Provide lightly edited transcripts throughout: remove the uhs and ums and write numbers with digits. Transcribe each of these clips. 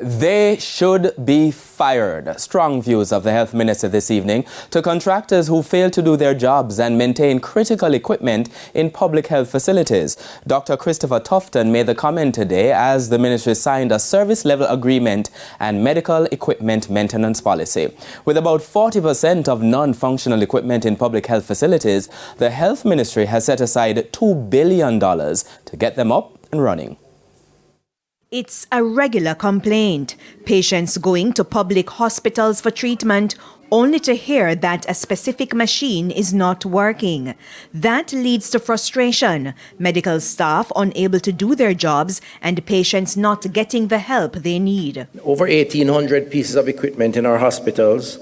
They should be fired. Strong views of the health minister this evening to contractors who fail to do their jobs and maintain critical equipment in public health facilities. Dr. Christopher Tufton made the comment today as the ministry signed a service level agreement and medical equipment maintenance policy. With about 40% of non-functional equipment in public health facilities, the health ministry has set aside $2 billion to get them up and running. It's a regular complaint. Patients going to public hospitals for treatment only to hear that a specific machine is not working. That leads to frustration, medical staff unable to do their jobs, and patients not getting the help they need. Over 1,800 pieces of equipment in our hospitals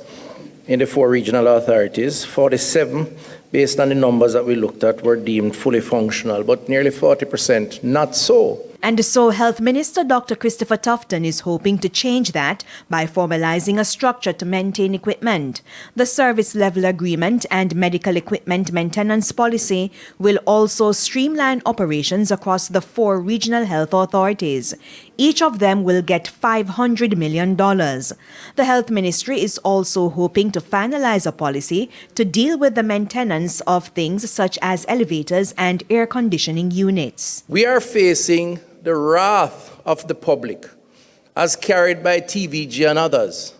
in the 4 regional authorities. 47, based on the numbers that we looked at, were deemed fully functional, but nearly 40% not so. And so Health Minister Dr. Christopher Tufton is hoping to change that by formalizing a structure to maintain equipment. The service level agreement and medical equipment maintenance policy will also streamline operations across the 4 regional health authorities. Each of them will get $500 million. The Health Ministry is also hoping to finalize a policy to deal with the maintenance of things such as elevators and air conditioning units. We are facing the wrath of the public, as carried by TVJ and others,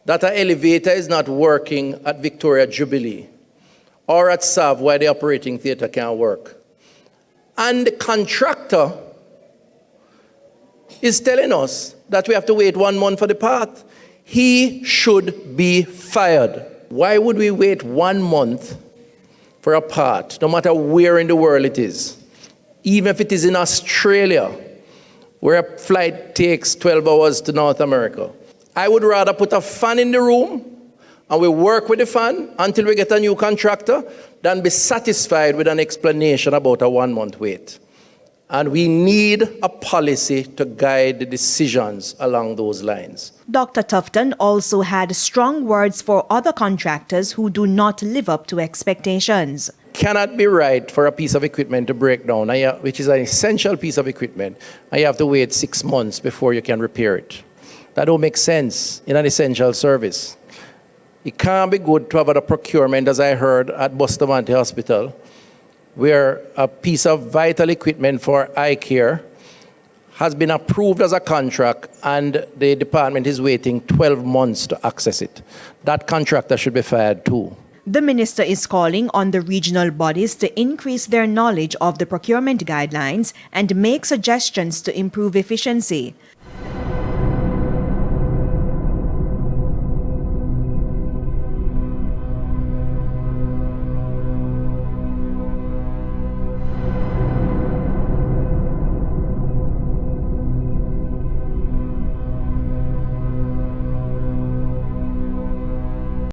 that an elevator is not working at Victoria Jubilee or at SAV where the operating theatre can't work. And the contractor is telling us that we have to wait 1 month for the part. He should be fired. Why would we wait 1 month for a part, no matter where in the world it is? Even if it is in Australia, where a flight takes 12 hours to North America. I would rather put a fan in the room and we work with the fan until we get a new contractor than be satisfied with an explanation about a 1 month wait. And we need a policy to guide the decisions along those lines. Dr. Tufton also had strong words for other contractors who do not live up to expectations. Cannot be right for a piece of equipment to break down, which is an essential piece of equipment, and you have to wait 6 months before you can repair it. That don't make sense in an essential service. It can't be good to have a procurement, as I heard, at Bustamante Hospital, where a piece of vital equipment for eye care has been approved as a contract and the department is waiting 12 months to access it. That contractor should be fired too. The minister is calling on the regional bodies to increase their knowledge of the procurement guidelines and make suggestions to improve efficiency.